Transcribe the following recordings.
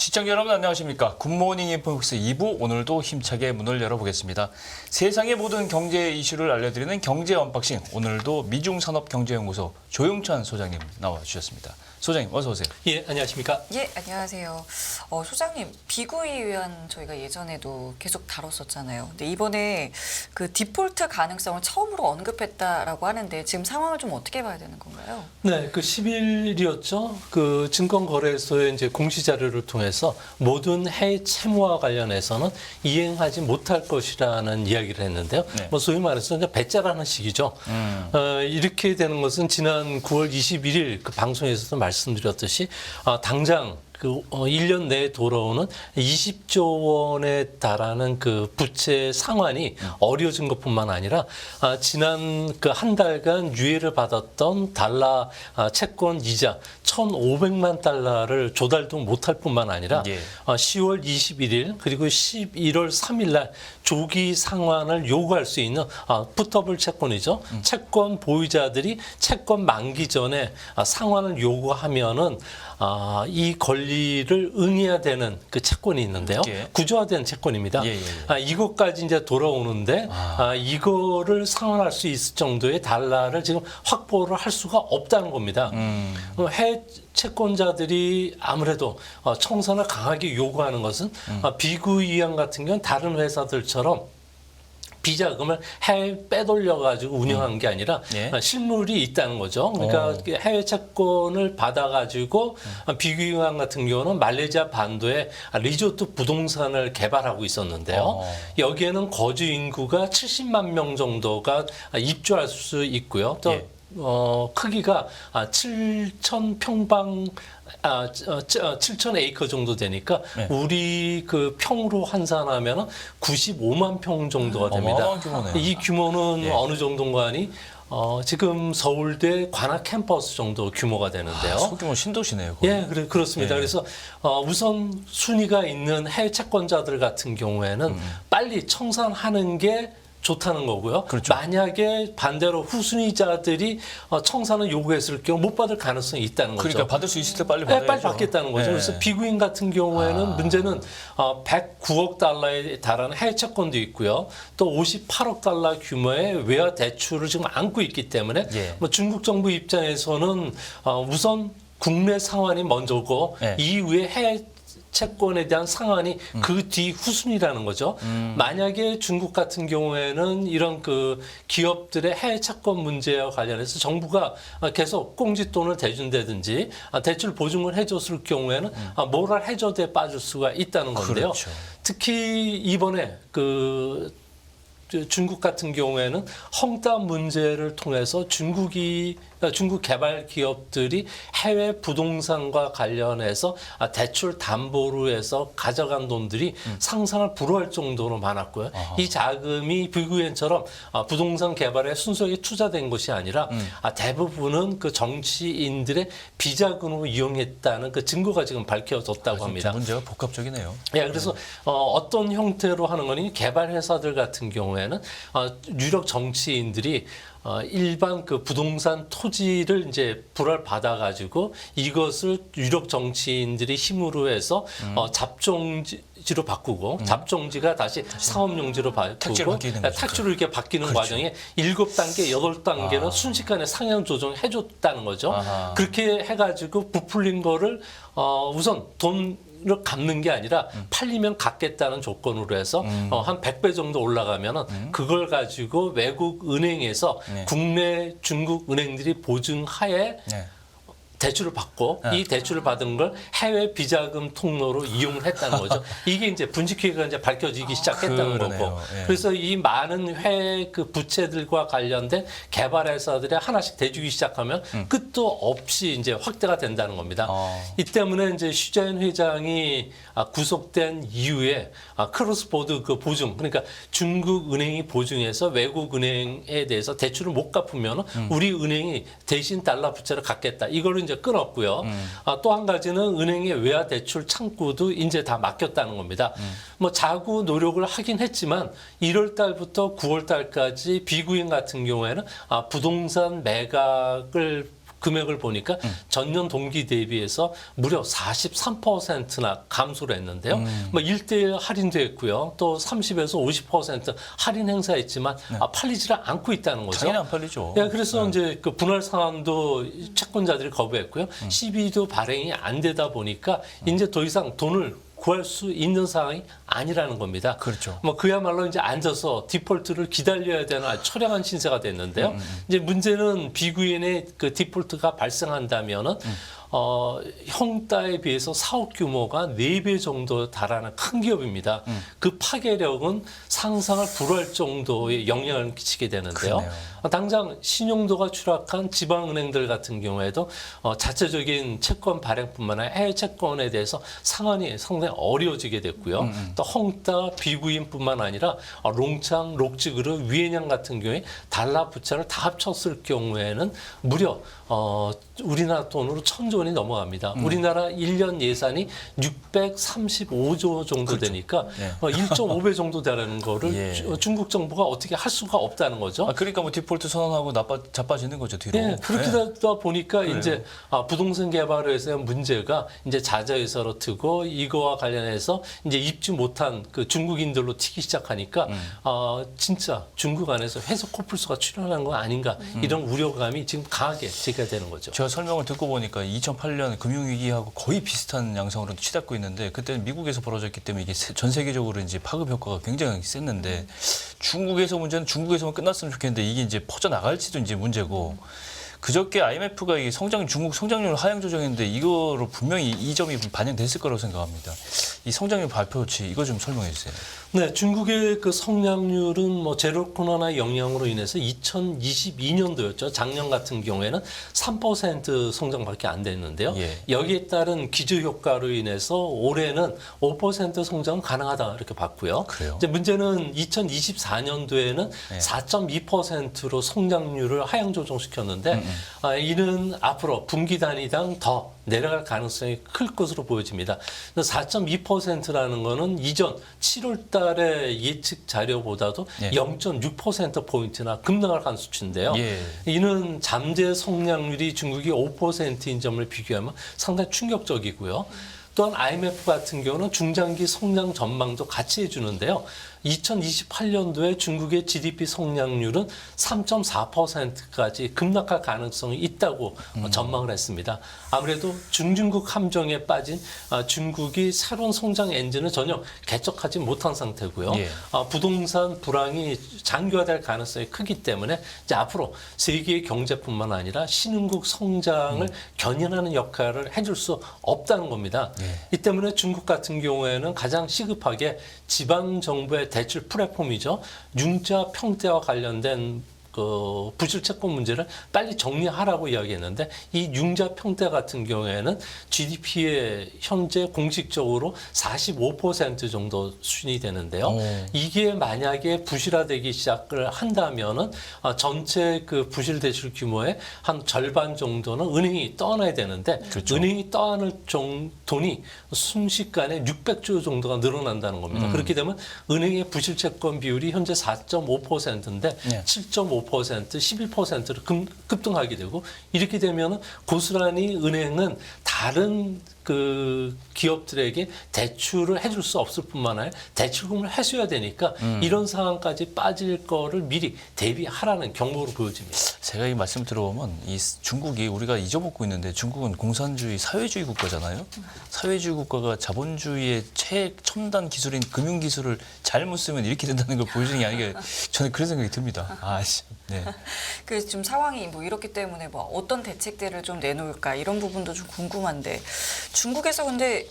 시청자 여러분 안녕하십니까. 굿모닝 인포믹스 2부 오늘도 힘차게 문을 열어보겠습니다. 세상의 모든 경제 이슈를 알려드리는 경제 언박싱. 오늘도 미중산업경제연구소 조용찬 소장님 나와주셨습니다. 소장님 어서 오세요. 예, 안녕하십니까. 예, 안녕하세요. 소장님, 비구이 위안 저희가 예전에도 계속 다뤘었잖아요. 근데 이번에 그 디폴트 가능성을 처음으로 언급했다라고 하는데 지금 상황을 좀 어떻게 봐야 되는 건가요? 네, 그 10일이었죠. 그 증권거래소의 이제 공시자료를 통해서 모든 해외 채무와 관련해서는 이행하지 못할 것이라는 이야기를 했는데요. 네. 뭐 소위 말해서 이제 배째라는 식이죠. 이렇게 되는 것은 지난 9월 21일 그 방송에서도 말씀드렸듯이 당장 그 1년 내에 돌아오는 20조 원에 달하는 그 부채 상환이 어려워진 것뿐만 아니라 지난 그 한 달간 유예를 받았던 달러 채권 이자 1,500만 달러를 조달도 못할 뿐만 아니라 예. 10월 21일 그리고 11월 3일 날 조기 상환을 요구할 수 있는 풋더블 채권이죠. 채권 보유자들이 채권 만기 전에 상환을 요구하면은 이 권리를 응해야 되는 그 채권이 있는데요. 예. 구조화된 채권입니다. 예. 이것까지 이제 돌아오는데 이거를 상환할 수 있을 정도의 달러를 지금 확보를 할 수가 없다는 겁니다. 해외 채권자들이 아무래도 청산을 강하게 요구하는 것은 비구이 위안 같은 경우는 다른 회사들처럼 비자금을 해외 빼돌려가지고 운영한 게 아니라 예. 실물이 있다는 거죠. 그러니까 해외 채권을 받아가지고 비구이 위안 같은 경우는 말레이시아 반도에 리조트 부동산을 개발하고 있었는데요. 여기에는 거주 인구가 70만 명 정도가 입주할 수 있고요. 또 예. 크기가 7,000평방 7,000 에이커 정도 되니까 네. 우리 그 평으로 환산하면 95만 평 정도가 됩니다. 어마어마한 규모네요. 이 규모는 예. 어느 정도인가니 지금 서울대 관악 캠퍼스 정도 규모가 되는데요. 소규모 신도시네요. 거의. 예, 그렇습니다. 예. 그래서 우선 순위가 있는 해외 채권자들 같은 경우에는 빨리 청산하는 게 좋다는 거고요. 그렇죠. 만약에 반대로 후순위자들이 청산을 요구했을 경우 못 받을 가능성이 있다는 거죠. 그러니까 받을 수 있을 때 빨리 받아야죠. 네, 빨리 받겠다는 거죠. 네. 그래서 비구인 같은 경우에는 문제는 109억 달러에 달하는 해외 채권도 있고요. 또 58억 달러 규모의 외화 대출을 지금 안고 있기 때문에 예. 뭐 중국 정부 입장에서는 우선 국내 상환이 먼저고 네. 이후에 해외 채권에 대한 상환이 그 뒤 후순위라는 거죠. 만약에 중국 같은 경우에는 이런 그 기업들의 해외 채권 문제와 관련해서 정부가 계속 꽁짓돈을 대준다든지 대출 보증을 해줬을 경우에는 모랄 해저드에 빠질 수가 있다는 건데요. 그렇죠. 특히 이번에 그 중국 같은 경우에는 헝다 문제를 통해서 중국 개발 기업들이 해외 부동산과 관련해서 대출 담보로 해서 가져간 돈들이 상상을 불허할 정도로 많았고요. 이 자금이 비구엔처럼 부동산 개발에 순수하게 투자된 것이 아니라 대부분은 그 정치인들의 비자금으로 이용했다는 그 증거가 지금 밝혀졌다고 합니다. 문제가 복합적이네요. 예, 그래서 어떤 형태로 하는 거니 개발 회사들 같은 경우에는 유력 정치인들이 일반 그 부동산 토지를 이제 불알 받아가지고 이것을 유력 정치인들이 힘으로 해서 잡종지로 바꾸고 잡종지가 다시 사업용지로 택지로 바꾸고 바뀌는 거죠. 탁지로 이렇게 바뀌는 그렇죠. 과정에 7단계, 8단계는 순식간에 상향 조정해줬다는 거죠. 그렇게 해가지고 부풀린 거를 우선 돈 을 갚는 게 아니라 팔리면 갚겠다는 조건으로 해서 한 100배 정도 올라가면은 그걸 가지고 외국 은행에서 네. 국내 중국 은행들이 보증하에 네. 대출을 받고 네. 이 대출을 받은 걸 해외 비자금 통로로 이용을 했다는 거죠. 이게 이제 분식회계가 이제 밝혀지기 시작했다는 그러네요. 거고. 예. 그래서 이 많은 해외 그 부채들과 관련된 개발 회사들이 하나씩 대주기 시작하면 끝도 없이 이제 확대가 된다는 겁니다. 이 때문에 이제 슈자인 회장이 구속된 이후에 크로스보드 그 보증, 그러니까 중국 은행이 보증해서 외국 은행에 대해서 대출을 못 갚으면 우리 은행이 대신 달러 부채를 갚겠다. 이거를 이제 끊었고요. 또 한 가지는 은행의 외화 대출 창구도 이제 다 맡겼다는 겁니다. 뭐 자구 노력을 하긴 했지만 1월 달부터 9월 달까지 비구인 같은 경우에는 부동산 매각을 금액을 보니까 전년 동기 대비해서 무려 43%나 감소를 했는데요. 뭐 1대1 할인도 했고요. 또 30에서 50% 할인 행사했지만 팔리지를 않고 있다는 거죠. 당연히 안 팔리죠. 예, 그래서 이제 그 분할 상환도 채권자들이 거부했고요. CB도 발행이 안 되다 보니까 이제 더 이상 돈을 구할 수 있는 상황이 아니라는 겁니다. 그렇죠. 뭐 그야말로 이제 앉아서 디폴트를 기다려야 되는 아주 처량한 신세가 됐는데요. 이제 문제는 비구인의 그 디폴트가 발생한다면은 형따에 비해서 사업 규모가 4배 정도 달하는 큰 기업입니다. 그 파괴력은 상상을 불허할 정도의 영향을 끼치게 되는데요. 그러네요. 당장 신용도가 추락한 지방은행들 같은 경우에도 자체적인 채권 발행뿐만 아니라 해외 채권에 대해서 상환이 상당히 어려워지게 됐고요. 또 헝따, 비구인뿐만 아니라 롱창, 록지그룹, 위엔양 같은 경우에 달러 부채를 다 합쳤을 경우에는 무려 우리나라 돈으로 1,000조 원이 넘어갑니다. 우리나라 1년 예산이 635조 정도 그렇죠. 되니까 네. 1.5배 정도 되는 거를 예. 중국 정부가 어떻게 할 수가 없다는 거죠. 그러니까 뭐 디폴트 선언하고 자빠지는 거죠, 뒤로. 네, 그렇게 네. 되다 보니까 그래요. 이제 부동산 개발에서의 문제가 이제 자자회사로 트고 이거와 관련해서 이제 입주 못한 그 중국인들로 튀기 시작하니까 진짜 중국 안에서 회사 코뿔소가 출현한 거 아닌가 이런 우려감이 지금 강하게 제기가 되는 거죠. 제가 설명을 듣고 보니까 2008년 금융위기하고 거의 비슷한 양상으로 치닫고 있는데 그때는 미국에서 벌어졌기 때문에 이게 전 세계적으로 이제 파급 효과가 굉장히 셌는데 중국에서 문제는 중국에서만 끝났으면 좋겠는데 이게 이제 퍼져나갈지도 이제 문제고 그저께 IMF가 이 중국 성장률 하향 조정했는데 이거로 분명히 이 점이 반영됐을 거라고 생각합니다. 이 성장률 발표치 이거 좀 설명해 주세요. 네, 중국의 그 성장률은 뭐 제로 코로나 영향으로 인해서 2022년도였죠. 작년 같은 경우에는 3% 성장밖에 안 됐는데요. 예. 여기에 따른 기저 효과로 인해서 올해는 5% 성장 가능하다 이렇게 봤고요. 그래요? 이제 문제는 2024년도에는 네. 4.2%로 성장률을 하향 조정시켰는데 이는 앞으로 분기 단위당 더 내려갈 가능성이 클 것으로 보여집니다. 4.2%라는 거는 이전 7월 달의 예측 자료보다도 예. 0.6%포인트나 급락을 한 수치인데요. 예. 이는 잠재 성장률이 중국이 5%인 점을 비교하면 상당히 충격적이고요. 또한 IMF 같은 경우는 중장기 성장 전망도 같이 해주는데요. 2028년도에 중국의 GDP 성장률은 3.4%까지 급락할 가능성이 있다고 전망을 했습니다. 아무래도 중진국 함정에 빠진 중국이 새로운 성장 엔진을 전혀 개척하지 못한 상태고요. 예. 부동산 불황이 장기화될 가능성이 크기 때문에 이제 앞으로 세계의 경제뿐만 아니라 신흥국 성장을 견인하는 역할을 해줄 수 없다는 겁니다. 예. 이 때문에 중국 같은 경우에는 가장 시급하게 지방 정부의 대출 플랫폼이죠. 융자 평대와 관련된 그 부실 채권 문제를 빨리 정리하라고 이야기했는데 이 융자 평대 같은 경우에는 GDP의 현재 공식적으로 45% 정도 수준이 되는데요. 이게 만약에 부실화되기 시작을 한다면은 전체 그 부실 대출 규모의 한 절반 정도는 은행이 떠안아야 되는데 그렇죠. 은행이 떠안을 돈이 순식간에 600조 정도가 늘어난다는 겁니다. 그렇게 되면 은행의 부실 채권 비율이 현재 4.5%인데 네. 7.5% 11%로 급등하게 되고 이렇게 되면 고스란히 은행은 다른 그 기업들에게 대출을 해줄 수 없을 뿐만 아니라 대출금을 해줘야 되니까 이런 상황까지 빠질 거를 미리 대비하라는 경고로 보여집니다. 제가 이 말씀 들어보면 이 중국이 우리가 잊어먹고 있는데 중국은 공산주의 사회주의 국가잖아요. 사회주의 국가가 자본주의의 최첨단 기술인 금융 기술을 잘못 쓰면 이렇게 된다는 걸 보여주는 게 아니게 저는 그런 생각이 듭니다. 네. 그 지금 상황이 뭐 이렇기 때문에 뭐 어떤 대책들을 좀 내놓을까 이런 부분도 좀 궁금한데 중국에서 근데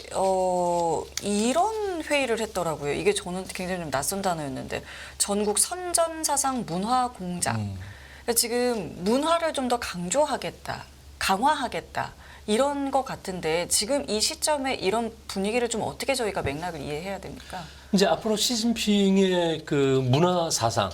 이런 회의를 했더라고요. 이게 저는 굉장히 좀 낯선 단어였는데 전국 선전사상 문화 공장. 그러니까 지금 문화를 좀 더 강조하겠다, 강화하겠다. 이런 것 같은데 지금 이 시점에 이런 분위기를 좀 어떻게 저희가 맥락을 이해해야 됩니까? 이제 앞으로 시진핑의 그 문화 사상,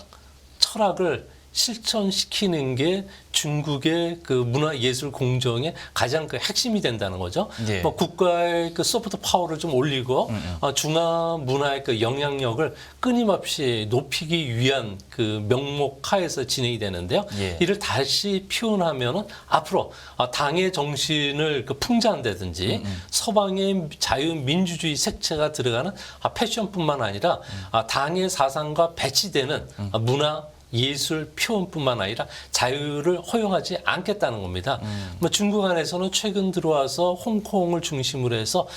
철학을 실천시키는 게 중국의 그 문화예술 공정의 가장 그 핵심이 된다는 거죠. 예. 뭐 국가의 그 소프트 파워를 좀 올리고 중화 문화의 그 영향력을 끊임없이 높이기 위한 그 명목 하에서 진행이 되는데요. 예. 이를 다시 표현하면은 앞으로 당의 정신을 그 풍자한다든지 서방의 자유민주주의 색채가 들어가는 패션뿐만 아니라 당의 사상과 배치되는 문화 예술 표현뿐만 아니라 자유를 허용하지 않겠다는 겁니다. 뭐 중국 안에서는 최근 들어와서 홍콩을 중심으로 해서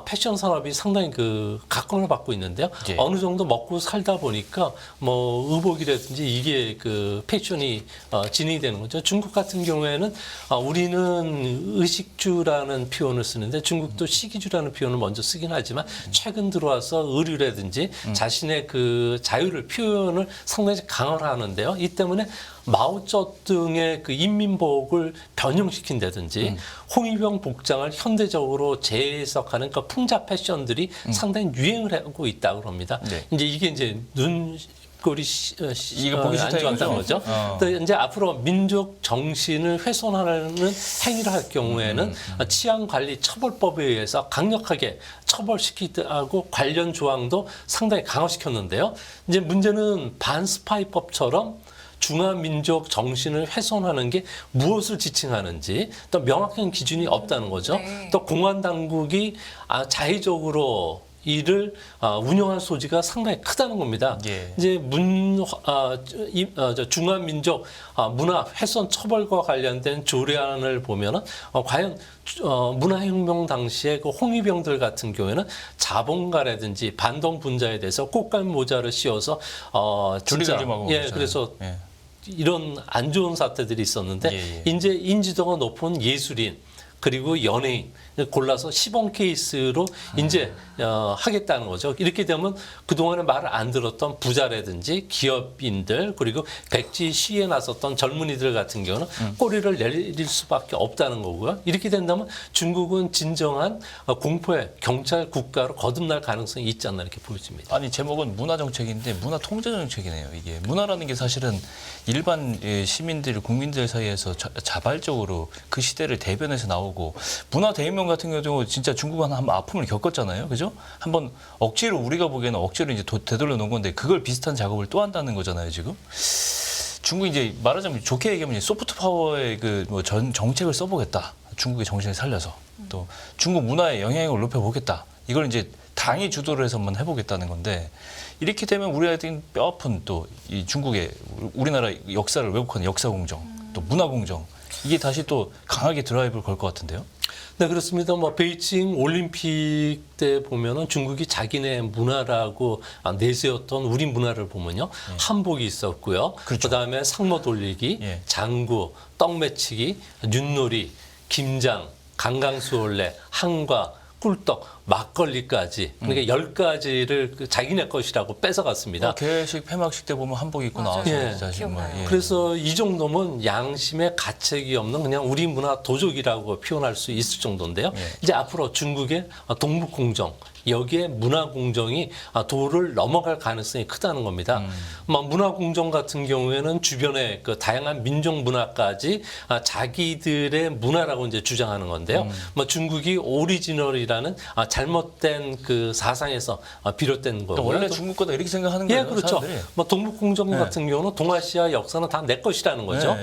패션 산업이 상당히 그 각광을 받고 있는데요. 예. 어느 정도 먹고 살다 보니까 뭐 의복이라든지 이게 그 패션이 진행이 되는 거죠. 중국 같은 경우에는 우리는 의식주라는 표현을 쓰는데 중국도 시기주라는 표현을 먼저 쓰긴 하지만 최근 들어와서 의류라든지 자신의 그 자유를 표현을 상당히 강화를 하는 데요. 이 때문에 마오쩌둥의 그 인민복을 변형시킨다든지 홍위병 복장을 현대적으로 재해석하는 그 풍자 패션들이 상당히 유행을 하고 있다고 합니다. 네. 이제 이게 이제 눈꼬리 이거 보기 안 싫다 좋았다는 이거죠? 거죠. 또 이제 앞으로 민족 정신을 훼손하는 행위를 할 경우에는 치안관리 처벌법에 의해서 강력하게 처벌시키고 관련 조항도 상당히 강화시켰는데요. 이제 문제는 반스파이법처럼 중화민족 정신을 훼손하는 게 무엇을 지칭하는지 또 명확한 기준이 없다는 거죠. 네. 또 공안 당국이 자의적으로 이를 운영할 소지가 상당히 크다는 겁니다. 예. 이제 중화민족 문화 훼손 처벌과 관련된 조례안을 보면은 과연 문화혁명 당시에 그 홍위병들 같은 경우에는 자본가라든지 반동 분자에 대해서 꽃갈 모자를 씌워서 조리를 좀 하고 예, 그러잖아요. 그래서 예. 이런 안 좋은 사태들이 있었는데 예, 예. 이제 인지도가 높은 예술인 그리고 연예인 골라서 시범 케이스로 이제 하겠다는 거죠. 이렇게 되면 그동안에 말을 안 들었던 부자라든지 기업인들 그리고 백지 시위에 나섰던 젊은이들 같은 경우는 꼬리를 내릴 수밖에 없다는 거고요. 이렇게 된다면 중국은 진정한 공포의 경찰 국가로 거듭날 가능성이 있지 않나 이렇게 보여집니다. 아니 제목은 문화 정책인데 문화 통제 정책이네요. 이게 문화라는 게 사실은 일반 시민들, 국민들 사이에서 자발적으로 그 시대를 대변해서 나오고 문화 대혁명 같은 경우 진짜 중국은 한번 아픔을 겪었잖아요, 그죠? 한번 억지로 우리가 보기에는 억지로 이제 되돌려 놓은 건데 그걸 비슷한 작업을 또 한다는 거잖아요, 지금. 중국이 이제 말하자면 좋게 얘기하면 이제 소프트 파워의 그 뭐 전 정책을 써보겠다. 중국의 정신을 살려서 또 중국 문화의 영향력을 높여보겠다. 이걸 이제 당이 주도를 해서 한번 해보겠다는 건데 이렇게 되면 우리한테는 뼈아픈 또 이 중국의 우리나라 역사를 왜곡하는 역사 공정, 또 문화 공정 이게 다시 또 강하게 드라이브를 걸 것 같은데요. 네, 그렇습니다. 뭐 베이징 올림픽 때 보면은 중국이 자기네 문화라고 내세웠던 우리 문화를 보면요. 한복이 있었고요. 그렇죠. 그다음에 상모 돌리기, 예. 장구, 떡 매치기, 윷놀이, 김장, 강강수올래, 한과, 꿀떡, 막걸리까지 그러니까 10가지를 자기네 것이라고 뺏어갔습니다. 개회식 폐막식 때 보면 한복 입고 맞아요. 나와서 예. 진짜 정말 기억나요. 그래서 이 정도면 양심의 가책이 없는 그냥 우리 문화 도적이라고 표현할 수 있을 정도인데요. 예. 이제 앞으로 중국의 동북공정 여기에 문화공정이 도를 넘어갈 가능성이 크다는 겁니다. 문화공정 같은 경우에는 주변의 그 다양한 민족 문화까지 자기들의 문화라고 이제 주장하는 건데요. 중국이 오리지널이라는 잘못된 그 사상에서 비롯된 거고요. 원래 중국 거다 이렇게 생각하는 거예요. 예, 그렇죠. 사람들이. 동북공정 네. 같은 경우는 동아시아 역사는 다 내 것이라는 거죠.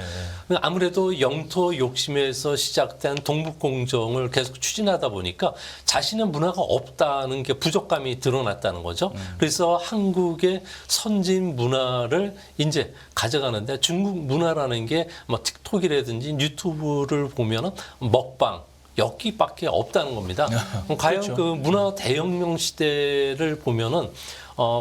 네, 아무래도 영토 욕심에서 시작된 동북공정을 계속 추진하다 보니까 자신의 문화가 없다는 게 부족감이 드러났다는 거죠. 그래서 한국의 선진 문화를 이제 가져가는데 중국 문화라는 게 뭐 틱톡이라든지 유튜브를 보면은 먹방 여기밖에 없다는 겁니다. 과연 그렇죠. 그 문화 대혁명 시대를 보면은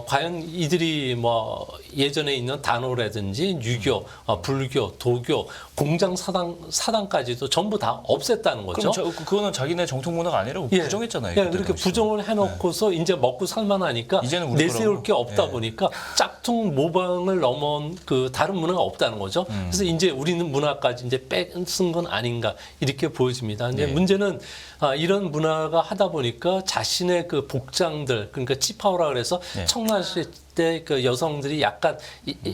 과연 이들이 뭐 예전에 있는 단오라든지 유교, 불교, 도교, 공장 사당까지도 전부 다 없앴다는 거죠. 그럼 그거는 자기네 정통 문화가 아니라고 예. 부정했잖아요. 예, 그때 그렇게 당시에. 부정을 해놓고서 이제 먹고 살만하니까 이제는 우리 내세울 거라고. 게 없다 예. 보니까 짝퉁 모방을 넘은 그 다른 문화가 없다는 거죠. 그래서 이제 우리는 문화까지 이제 뺏은 건 아닌가 이렇게 보여집니다. 이제 예. 문제는 이런 문화가 하다 보니까 자신의 그 복장들 그러니까 치파오라 그래서 네. 청나시대 그 여성들이 약간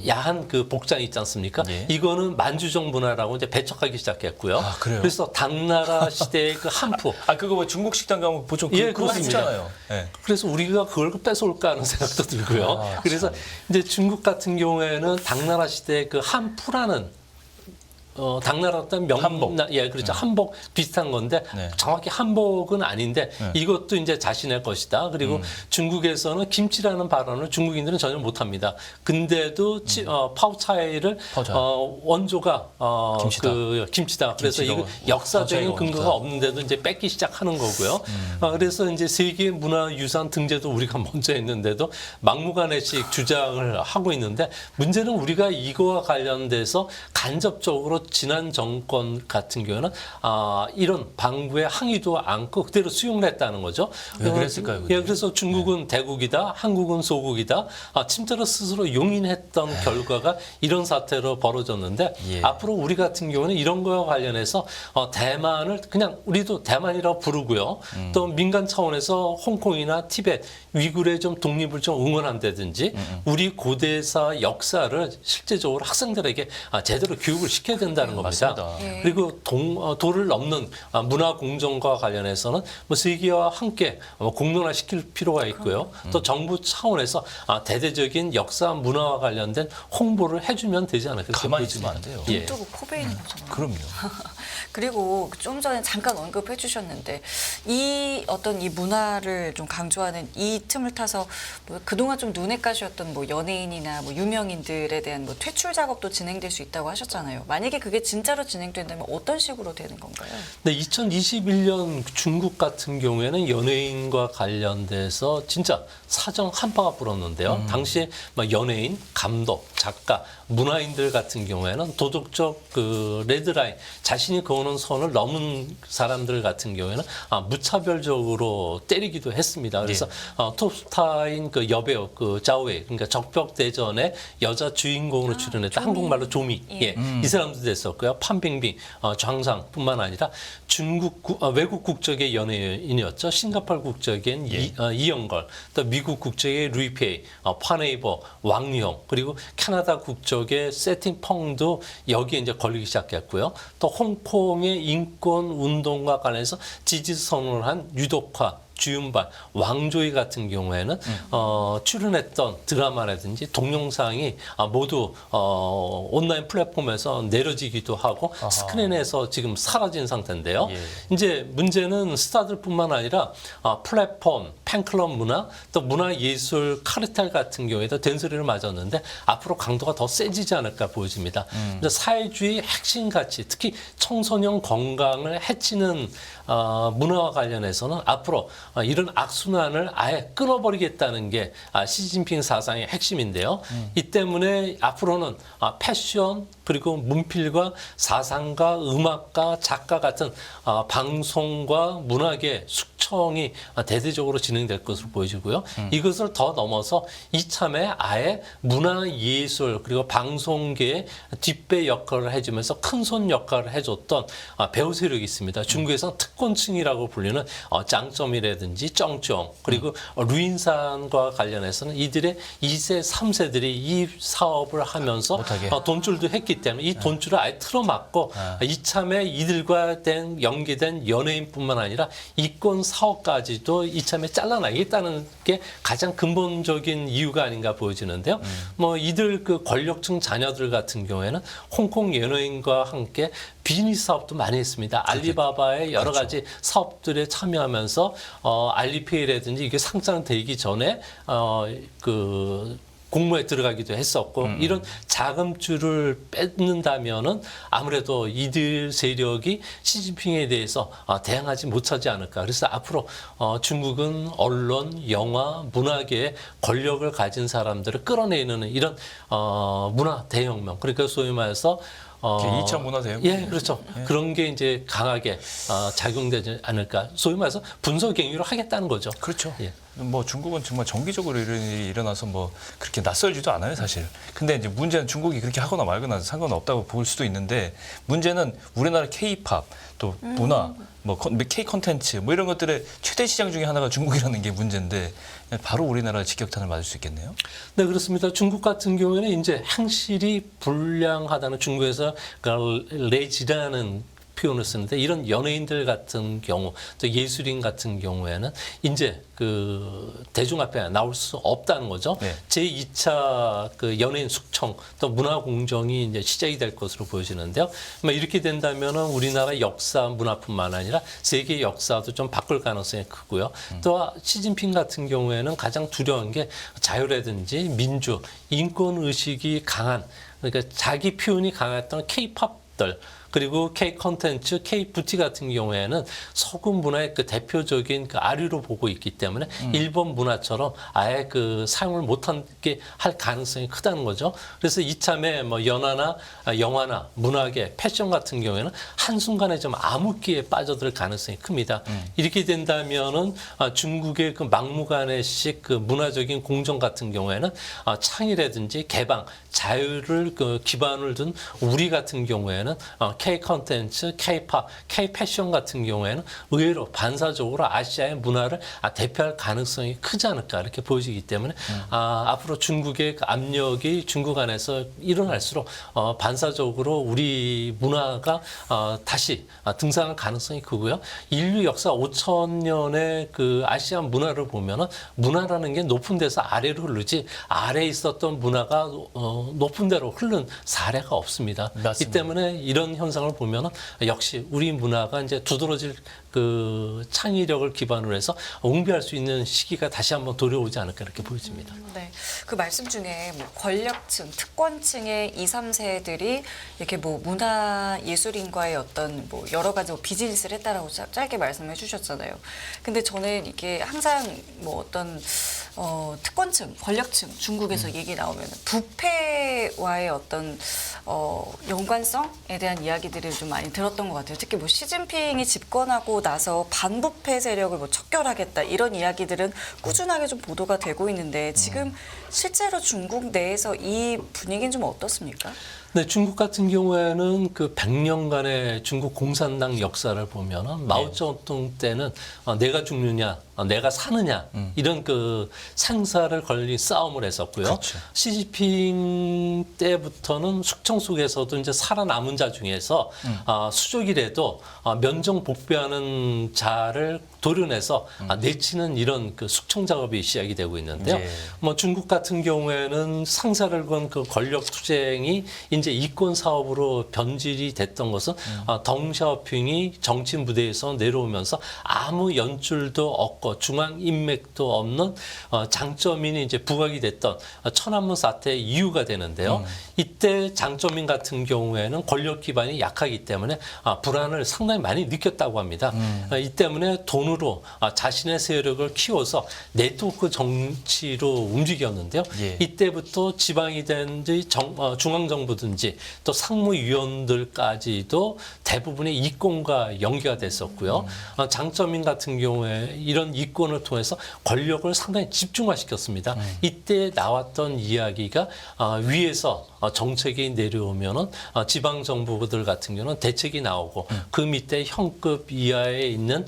야한 그 복장 있지 않습니까? 예. 이거는 만주족 문화라고 이제 배척하기 시작했고요. 아, 그래요? 그래서 당나라 시대의 그 한푸. 그거 뭐 중국 식당 가면 보통 예, 그거 그렇습니다. 있잖아요. 예. 그래서 우리가 그걸 뺏어올까 하는 생각도 들고요. 아, 그래서 이제 중국 같은 경우에는 당나라 시대 그 한푸라는 당나라 어떤 한복. 예, 그렇죠. 한복 비슷한 건데 네. 정확히 한복은 아닌데 이것도 이제 자신의 것이다. 그리고 중국에서는 김치라는 발언을 중국인들은 전혀 못합니다. 근데도 파오차이를 파오차이. 원조가 김치다. 김치다. 그래서 김치가 이거 역사적인 파오차이가 근거가 옵니다. 없는데도 이제 뺏기 시작하는 거고요. 그래서 이제 세계 문화유산 등재도 우리가 먼저 했는데도 막무가내식 주장을 하고 있는데 문제는 우리가 이거와 관련돼서 간접적으로 지난 정권 같은 경우는 이런 방구의 항의도 않고 그대로 수용을 했다는 거죠. 왜 그랬을까요, 근데? 예, 그래서 중국은 대국이다, 한국은 소국이다. 침자로 스스로 용인했던 결과가 이런 사태로 벌어졌는데 예. 앞으로 우리 같은 경우는 이런 거와 관련해서 대만을 그냥 우리도 대만이라고 부르고요. 또 민간 차원에서 홍콩이나 티베트, 위구르의 좀 독립을 좀 응원한다든지 우리 고대사 역사를 실제적으로 학생들에게 제대로 교육을 시켜야 된다는 겁니다. 맞습니다. 예. 그리고 도를 넘는 문화 공정과 관련해서는 뭐 세계와 함께 공론화시킬 필요가 있고요. 또 정부 차원에서 대대적인 역사 문화와 관련된 홍보를 해주면 되지 않을까 가만히 싶습니다. 있으면 안 돼요. 예. 뜨고 코 베이는 거잖아요. 그럼요. 그리고 좀 전에 잠깐 언급해 주셨는데 이 어떤 이 문화를 좀 강조하는 이 틈을 타서 뭐 그동안 좀 눈에 가시였던 뭐 연예인이나 뭐 유명인들에 대한 뭐 퇴출 작업도 진행될 수 있다고 하셨잖아요. 만약에 그게 진짜로 진행된다면 어떤 식으로 되는 건가요? 네, 2021년 중국 같은 경우에는 연예인과 관련돼서 진짜 사정 한파가 불었는데요. 당시에 막 연예인, 감독, 작가, 문화인들 같은 경우에는 도덕적 그 레드라인, 자신이 그어놓은 선을 넘은 사람들 같은 경우에는 무차별적으로 때리기도 했습니다. 그래서 톱스타인 그 여배우 그 자오웨이, 그러니까 적벽대전의 여자 주인공으로 출연했던 조미. 한국말로 조미, 예. 이 사람도 됐었고요. 판빙빙, 장상뿐만 아니라 외국 국적의 연예인이었죠. 싱가포르 국적인 이영걸, 또 미국 국적의 루이페이, 파네이버, 왕리홍, 그리고 캐나다 국적의 세팅펑도 여기에 이제 걸리기 시작했고요. 또 홍콩의 인권 운동과 관련해서 지지 선언을 한 유독화, 주윤발, 왕조이 같은 경우에는 출연했던 드라마라든지 동영상이 모두 온라인 플랫폼에서 내려지기도 하고 스크린에서 지금 사라진 상태인데요. 예. 이제 문제는 스타들뿐만 아니라 플랫폼, 팬클럽 문화, 또 문화예술 카르텔 같은 경우에도 된소리를 맞았는데 앞으로 강도가 더 세지지 않을까 보여집니다. 그래서 사회주의 핵심 가치, 특히 청소년 건강을 해치는 문화와 관련해서는 앞으로 이런 악순환을 아예 끊어버리겠다는 게 시진핑 사상의 핵심인데요. 이 때문에 앞으로는 패션 그리고 문필과 사상가, 음악가, 작가 같은 방송과 문학의 숙청이 대대적으로 진행될 것으로 보여지고요. 이것을 더 넘어서 이참에 아예 문화예술 그리고 방송계의 뒷배 역할을 해주면서 큰손 역할을 해줬던 배우 세력이 있습니다. 중국에서는 특권층이라고 불리는 짱점이라든지 쩡쩡 그리고 루인산과 관련해서는 이들의 2세, 3세들이 이 사업을 하면서 못하게. 돈줄도 했기 때문에 이 돈줄을 아예 틀어막고 이참에 이들과 연계된 연예인뿐만 아니라 이권 사업까지도 이참에 잘라내겠다는 게 가장 근본적인 이유가 아닌가 보여지는데요. 뭐 이들 그 권력층 자녀들 같은 경우에는 홍콩 연예인과 함께 비즈니스 사업도 많이 했습니다. 알리바바의 여러 가지 사업들에 참여하면서 알리페이라든지 이게 상장되기 전에 공모에 들어가기도 했었고 이런 자금줄을 뺏는다면은 아무래도 이들 세력이 시진핑에 대해서 대항하지 못하지 않을까. 그래서 앞으로 중국은 언론, 영화, 문화계에 권력을 가진 사람들을 끌어내는 이런 문화 대혁명. 그러니까 소위 말해서 2차 문화 대혁명. 예, 그렇죠. 그런 게 이제 강하게 작용되지 않을까. 소위 말해서 분석행위를 하겠다는 거죠. 그렇죠. 예. 뭐 중국은 정말 정기적으로 이런 일이 일어나서 뭐 그렇게 낯설지도 않아요, 사실. 근데 이제 문제는 중국이 그렇게 하거나 말거나 상관없다고 볼 수도 있는데 문제는 우리나라 K-팝 또 문화 뭐 K 콘텐츠 뭐 이런 것들의 최대 시장 중에 하나가 중국이라는 게 문제인데 바로 우리나라 직격탄을 맞을 수 있겠네요. 네, 그렇습니다. 중국 같은 경우에는 이제 행실이 불량하다는 중국에서 레지라는 표현을 쓰는데 이런 연예인들 같은 경우 또 예술인 같은 경우에는 이제 그 대중 앞에 나올 수 없다는 거죠. 네. 제2차 그 연예인 숙청 또 문화 공정이 이제 시작이 될 것으로 보여지는데요. 이렇게 된다면은 우리나라 역사 문화뿐만 아니라 세계 역사도 좀 바꿀 가능성이 크고요. 또 시진핑 같은 경우에는 가장 두려운 게 자유라든지 민주, 인권 의식이 강한 그러니까 자기 표현이 강했던 K-팝들 그리고 K 콘텐츠, K 뷰티 같은 경우에는 서구 문화의 그 대표적인 그 아류로 보고 있기 때문에 일본 문화처럼 아예 그 사용을 못하게 할 가능성이 크다는 거죠. 그래서 이참에 뭐 연화나 영화나 문학의 패션 같은 경우에는 한순간에 좀 암흑기에 빠져들 가능성이 큽니다. 이렇게 된다면은 중국의 그 막무가내식 그 문화적인 공정 같은 경우에는 창의라든지 개방, 자유를 그 기반을 둔 우리 같은 경우에는 K 콘텐츠, K-팝, K 패션 같은 경우에는 의외로 반사적으로 아시아의 문화를 대표할 가능성이 크지 않을까 이렇게 보여지기 때문에 앞으로 중국의 그 압력이 중국 안에서 일어날수록 반사적으로 우리 문화가 다시 등장할 가능성이 크고요. 인류 역사 5천 년의 그 아시아 문화를 보면은 문화라는 게 높은 데서 아래로 흐르지 아래에 있었던 문화가 높은 데로 흐른 사례가 없습니다. 맞습니다. 이 때문에 이런 현상을 보면은 역시 우리 문화가 이제 두드러질 그 창의력을 기반으로 해서 웅비할 수 있는 시기가 다시 한번 돌아오지 않을까 이렇게 보여집니다. 네. 그 말씀 중에 뭐 권력층, 특권층의 2, 3세들이 이렇게 뭐 문화 예술인과의 어떤 뭐 여러 가지 뭐 비즈니스를 했다라고 짧게 말씀해 주셨잖아요. 근데 저는 이게 항상 뭐 어떤 특권층, 권력층 중국에서 얘기 나오면 부패와의 어떤 연관성에 대한 이야기들을 좀 많이 들었던 것 같아요. 특히 뭐 시진핑이 집권하고 나서 반부패 세력을 뭐 척결하겠다 이런 이야기들은 꾸준하게 좀 보도가 되고 있는데 지금 실제로 중국 내에서 이 분위기는 좀 어떻습니까? 네, 중국 같은 경우에는 그 100년간의 중국 공산당 역사를 보면은 마오쩌둥 때는 내가 죽느냐, 내가 사느냐 이런 그 생사를 걸린 싸움을 했었고요. 그렇죠. 시진핑 때부터는 숙청 속에서도 이제 살아남은 자 중에서 수족이라도 면정 복귀하는 자를 도려내서 내치는 이런 그 숙청 작업이 시작이 되고 있는데요. 예. 뭐 중국 같은 경우에는 상사를 건 그 권력 투쟁이 이제 이권 사업으로 변질이 됐던 것은 덩샤오핑이 정치 무대에서 내려오면서 아무 연줄도 없고 중앙 인맥도 없는 장쩌민이 이제 부각이 됐던 천안문 사태의 이유가 되는데요. 이때 장쩌민 같은 경우에는 권력 기반이 약하기 때문에 불안을 상당히 많이 느꼈다고 합니다. 이 때문에 돈으로 자신의 세력을 키워서 네트워크 정치로 움직였는데요. 예. 이때부터 지방이든지 중앙정부든지 또 상무위원들까지도 대부분의 이권과 연계가 됐었고요. 장쩌민 같은 경우에 이런 이권을 통해서 권력을 상당히 집중화시켰습니다. 이때 나왔던 이야기가 위에서 정책이 내려오면은 지방 정부들 같은 경우는 대책이 나오고 그 밑에 형급 이하에 있는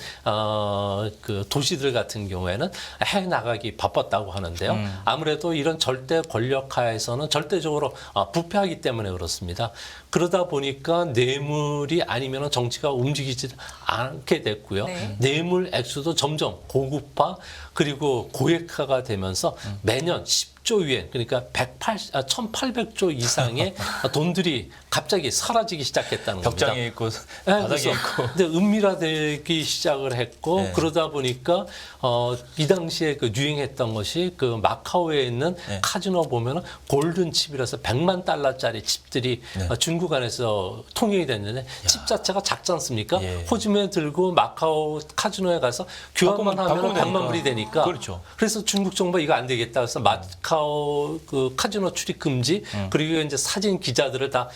그 도시들 같은 경우에는 해 나가기 바빴다고 하는데요. 아무래도 이런 절대 권력하에서는 절대적으로 부패하기 때문에 그렇습니다. 그러다 보니까 뇌물이 아니면 정치가 움직이지 않게 됐고요. 네. 뇌물 액수도 점점 고급화 그리고 고액화가 되면서 매년 10조 위엔 그러니까 1,800조 이상의 돈들이 갑자기 사라지기 시작했다는 겁니다. 벽장에 있고 네, 바닥에 그래서 있고. 근데 은밀화되기 시작을 했고 네. 그러다 보니까 이 당시에 그 유행했던 것이 그 마카오에 있는 네. 카지노 보면은 골든 칩이라서 100만 달러짜리 칩들이 네. 중국 안에서 통용이 됐는데 칩 자체가 작지 않습니까? 예. 호주머니에 들고 마카오 카지노에 가서 교환만 하면 100만 불이 되니까. 그렇죠. 그래서 중국 정부가 이거 안 되겠다. 그래서 마카오 그 카지노 출입 금지 그리고 이제 사진 기자들을 다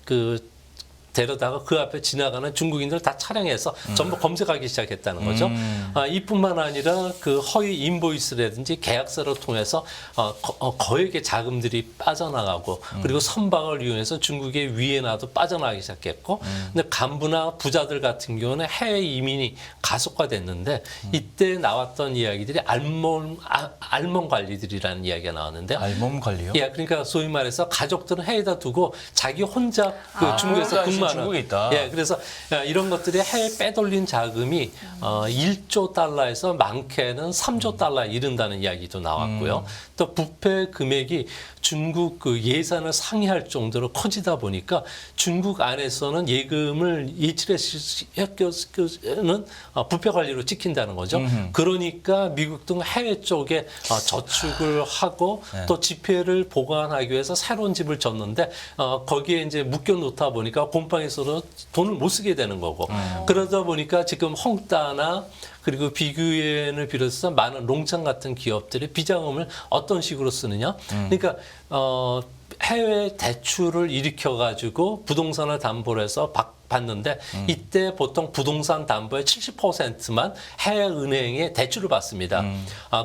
그 데려다가 그 앞에 지나가는 중국인들 다 촬영해서 전부 검색하기 시작했다는 거죠. 이뿐만 아니라 그 허위 인보이스라든지 계약서를 통해서 거액의 자금들이 빠져나가고 그리고 선박을 이용해서 중국의 위에나도 빠져나가기 시작했고 근데 간부나 부자들 같은 경우는 해외 이민이 가속화됐는데 이때 나왔던 이야기들이 알몸 관리들이라는 이야기가 나왔는데 알몸 관리요? 예, 그러니까 소위 말해서 가족들은 해외다 두고 자기 혼자 그 중국에서 근무하는 중국에 있다. 예, 그래서 이런 것들이 해외 빼돌린 자금이 1조 달러에서 많게는 3조 달러에 이른다는 이야기도 나왔고요. 또 부패 금액이 중국 그 예산을 상회할 정도로 커지다 보니까 중국 안에서는 예금을 예치례는 부패 관리로 찍힌다는 거죠. 그러니까 미국 등 해외 쪽에 저축을 하고 또 지폐를 보관하기 위해서 새로운 집을 졌는데 거기에 이제 묶여 놓다 보니까 곰팡이서로 돈을 못 쓰게 되는 거고 그러다 보니까 지금 헝따나 그리고 비규엔을 비롯해서 많은 농창 같은 기업들이 비자금을 어떤 식으로 쓰느냐? 그러니까 해외 대출을 일으켜 가지고 부동산을 담보로 해서 받는데 이때 보통 부동산 담보의 70%만 해외 은행에 대출을 받습니다.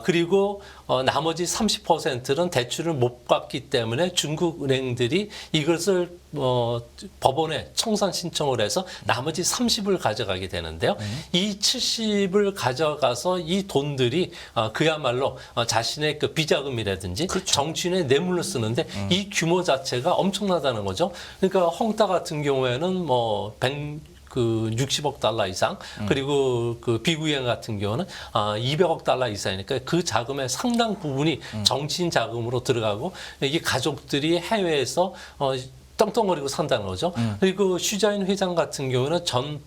그리고 나머지 30%는 대출을 못 받기 때문에 중국 은행들이 이것을 법원에 청산 신청을 해서 나머지 30을 가져가게 되는데요. 이 70을 가져가서 이 돈들이 그야말로 자신의 그 비자금이라든지 정치인의 뇌물로 쓰는데 이 규모 자체가 엄청나다는 거죠. 그러니까 헝따 같은 경우에는 뭐 60억 달러 이상 그리고 그 비구행 같은 경우는 200억 달러 이상이니까 그 자금의 상당 부분이 정치인 자금으로 들어가고 이게 가족들이 해외에서 떵떵거리고 산다는 거죠. 그리고 슈자인 회장 같은 경우는 전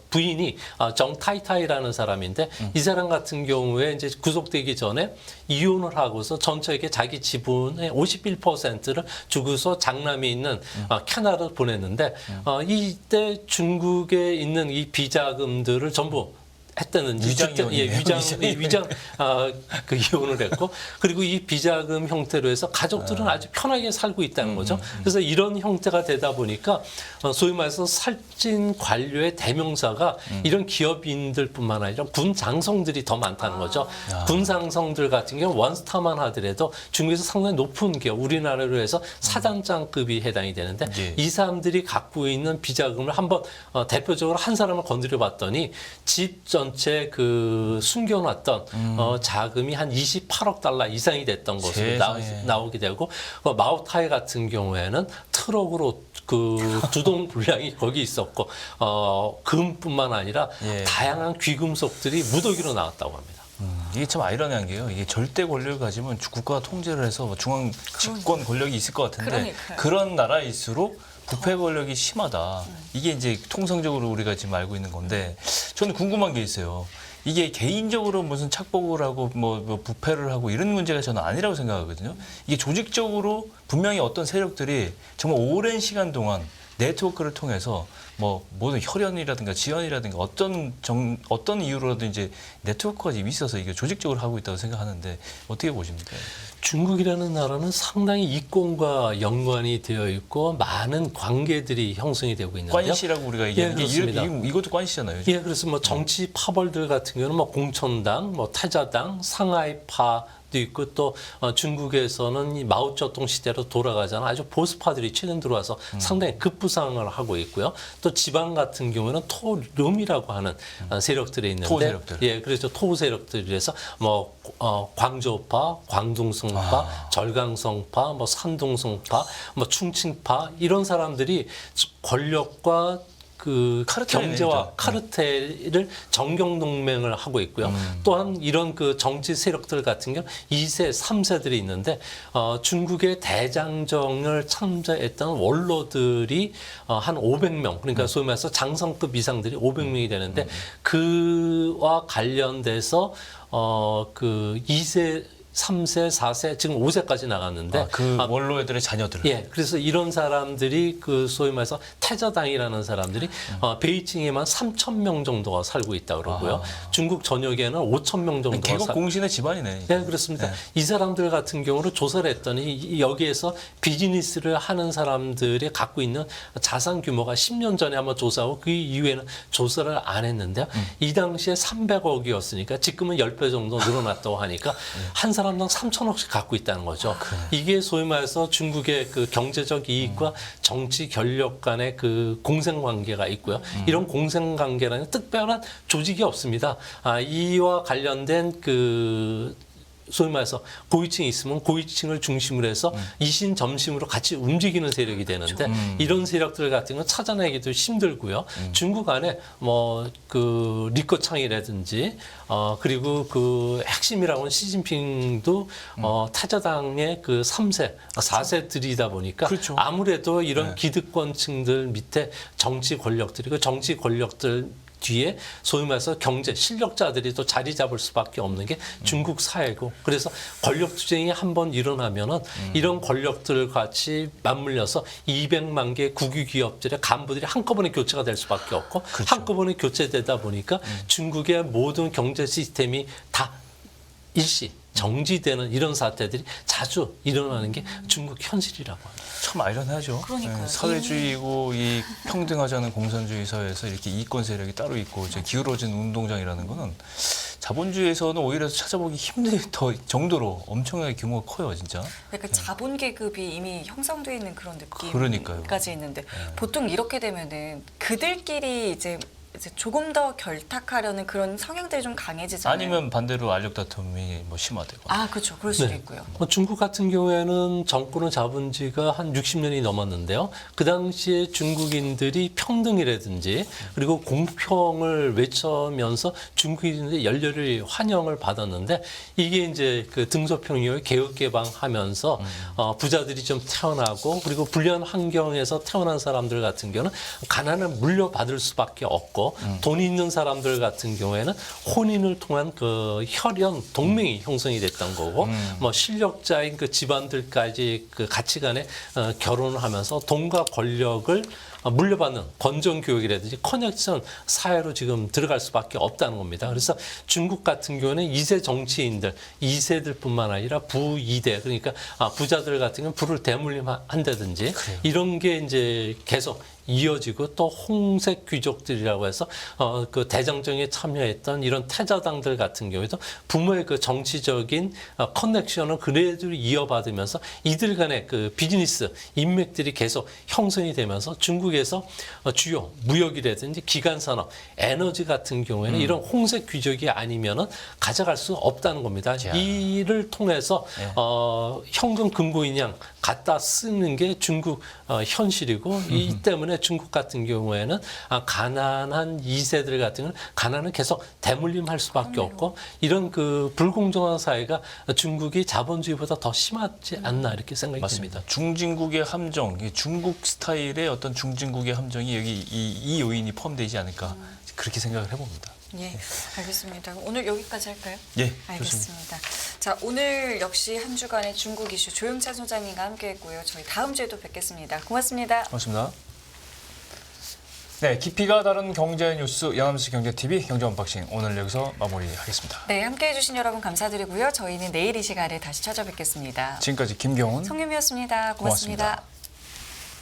부인이 정타이타이라는 사람인데 이 사람 같은 경우에 이제 구속되기 전에 이혼을 하고서 전처에게 자기 지분의 51%를 주고서 장남이 있는 캐나다를 보냈는데 이때 중국에 있는 이 비자금들을 전부 했다는 위장 그 이혼을 했고 그리고 이 비자금 형태로 해서 가족들은 아주 편하게 살고 있다는 거죠. 그래서 이런 형태가 되다 보니까 소위 말해서 살찐 관료의 대명사가 이런 기업인들뿐만 아니라 군 장성들이 더 많다는 거죠. 군 장성들 같은 경우 원스타만 하더라도 중국에서 상당히 높은 기업, 우리나라로 해서 사단장급이 해당이 되는데 이 사람들이 갖고 있는 비자금을 한번 대표적으로 한 사람을 건드려 봤더니 집 전체 그 숨겨놨던 자금이 한 28억 달러 이상이 됐던 것으로 나오게 되고 마오타이 같은 경우에는 트럭으로 그 두동 분량이 거기 있었고 금뿐만 아니라 다양한 귀금속들이 무더기로 나왔다고 합니다. 이게 참 아이러니한 게요. 이게 절대 권력을 가지면 국가가 통제를 해서 중앙 집권 권력이 있을 것 같은데 그러니까요. 그런 나라일수록 부패 권력이 심하다. 이게 이제 통상적으로 우리가 지금 알고 있는 건데 저는 궁금한 게 있어요. 이게 개인적으로 무슨 착복을 하고 뭐 부패를 하고 이런 문제가 저는 아니라고 생각하거든요. 이게 조직적으로 분명히 어떤 세력들이 정말 오랜 시간 동안 네트워크를 통해서 뭐 모든 혈연이라든가 지연이라든가 어떤 이유로라도 이제 네트워크가 지금 있어서 이게 조직적으로 하고 있다고 생각하는데 어떻게 보십니까? 중국이라는 나라는 상당히 이권과 연관이 되어 있고 많은 관계들이 형성이 되고 있는데요. 관시라고 우리가 얘기하는 게 이것도 관시잖아요. 예, 그래서 뭐 정치 파벌들 같은 경우는 뭐 공천당, 뭐 타자당, 상하이파 도 있고 또 중국에서는 이 마오쩌둥 시대로 돌아가잖아 아주 보수파들이 최근 들어와서 상당히 급부상을 하고 있고요. 또 지방 같은 경우는 토lum이라고 하는 세력들이 있는데, 토 세력들. 예, 그래서 토 세력들에서 뭐 광저우파, 광둥성파, 절강성파, 뭐 산둥성파, 뭐 충칭파 이런 사람들이 권력과 그 경제와 카르텔을 정경 동맹을 하고 있고요. 또한 이런 그 정치 세력들 같은 경우 2세, 3세들이 있는데 중국의 대장정을 참여했던 원로들이 한 500명, 그러니까 소위 말해서 장성급 이상들이 500명이 되는데 그와 관련돼서 그 2세 3세, 4세, 지금 5세까지 나갔는데 그 원로 애들의 자녀들. 예, 그래서 이런 사람들이 그 소위 말해서 태저당이라는 사람들이 베이징에만 3,000명 정도가 살고 있다 그러고요. 중국 전역에는 5,000명 정도가 개국 공신의 집안이네. 네, 그렇습니다. 이 사람들 같은 경우는 조사를 했더니 여기에서 비즈니스를 하는 사람들이 갖고 있는 자산 규모가 10년 전에 한번 조사하고 그 이후에는 조사를 안 했는데요. 이 당시에 300억이었으니까 지금은 10배 정도 늘어났다고 하니까 한 사람당 3천억씩 갖고 있다는 거죠. 이게 소위 말해서 중국의 그 경제적 이익과 정치 권력 간의 그 공생관계가 있고요. 이런 공생관계라는 특별한 조직이 없습니다. 이와 관련된 그 소위 말해서 고위층이 있으면 고위층을 중심으로 해서 이신 점심으로 같이 움직이는 세력이 되는데 이런 세력들 같은 건 찾아내기도 힘들고요. 중국 안에 뭐 그 리커창이라든지 그리고 그 핵심이라고는 시진핑도 타저당의 그 3세, 4세들이다 보니까 그렇죠. 아무래도 이런 기득권층들 밑에 정치 권력들이고 정치 권력들 뒤에 소위 말해서 경제 실력자들이 또 자리 잡을 수밖에 없는 게 중국 사회고 그래서 권력 투쟁이 한번 일어나면은 이런 권력들 같이 맞물려서 200만 개 국유 기업들의 간부들이 한꺼번에 교체가 될 수밖에 없고 한꺼번에 교체되다 보니까 중국의 모든 경제 시스템이 다 일시 정지되는 이런 사태들이 자주 일어나는 게 중국 현실이라고 합니다. 참 아이러니하죠. 그러니까요. 사회주의고 이 평등하지 않은 공산주의 사회에서 이렇게 이권 세력이 따로 있고 이제 기울어진 운동장이라는 거는 자본주의에서는 오히려 찾아보기 힘들 더 정도로 엄청나게 규모가 커요, 진짜. 약간 자본 계급이 이미 형성되어 있는 그런 그러니까요. 느낌까지 있는데 보통 이렇게 되면은 그들끼리 이제 조금 더 결탁하려는 그런 성향들이 좀 강해지잖아요. 아니면 반대로 알력 다툼이 뭐 심화되고. 그렇죠. 그럴 수도 네. 있고요. 중국 같은 경우에는 정권을 잡은 지가 한 60년이 넘었는데요. 그 당시에 중국인들이 평등이라든지 그리고 공평을 외쳐면서 중국인들이 열렬히 환영을 받았는데 이게 이제 그 등소평등을 개혁개방하면서 부자들이 좀 태어나고 그리고 불리한 환경에서 태어난 사람들 같은 경우는 가난을 물려받을 수밖에 없고 돈 있는 사람들 같은 경우에는 혼인을 통한 그 혈연 동맹이 형성이 됐던 거고 뭐 실력자인 그 집안들까지 그 가치관에 결혼을 하면서 돈과 권력을 물려받는 건전 교육이라든지 커넥션 사회로 지금 들어갈 수밖에 없다는 겁니다. 그래서 중국 같은 경우는 2세 정치인들, 2세들뿐만 아니라 부 2대 그러니까 부자들 같은 경우는 부를 대물림한다든지 이런 게 이제 계속 이어지고 또 홍색 귀족들이라고 해서 그 대장정에 참여했던 이런 태자당들 같은 경우에도 부모의 그 정치적인 커넥션을 그래도 이어받으면서 이들 간의 그 비즈니스 인맥들이 계속 형성이 되면서 중국에서 주요 무역이라든지 기간산업, 에너지 같은 경우에는 이런 홍색 귀족이 아니면은 가져갈 수 없다는 겁니다. 이를 통해서 현금 금고인양 갖다 쓰는 게 중국 현실이고 이 때문에 중국 같은 경우에는 가난한 2세들 같은 경우는 가난은 계속 대물림할 수밖에 없고 이런 그 불공정한 사회가 중국이 자본주의보다 더 심하지 않나 이렇게 생각이 맞습니다. 듭니다. 중진국의 함정, 중국 스타일의 어떤 중진국의 함정이 여기 이 요인이 포함되지 않을까 그렇게 생각을 해봅니다. 예, 알겠습니다. 오늘 여기까지 할까요? 예, 알겠습니다. 자, 오늘 역시 한 주간의 중국 이슈 조영찬 소장님과 함께했고요. 저희 다음 주에도 뵙겠습니다. 고맙습니다. 고맙습니다. 네, 깊이가 다른 경제 뉴스 연합뉴스 경제TV 경제 언박싱 오늘 여기서 마무리하겠습니다. 네, 함께해 주신 여러분 감사드리고요. 저희는 내일 이 시간에 다시 찾아뵙겠습니다. 지금까지 김경훈, 성유미였습니다. 고맙습니다. 고맙습니다.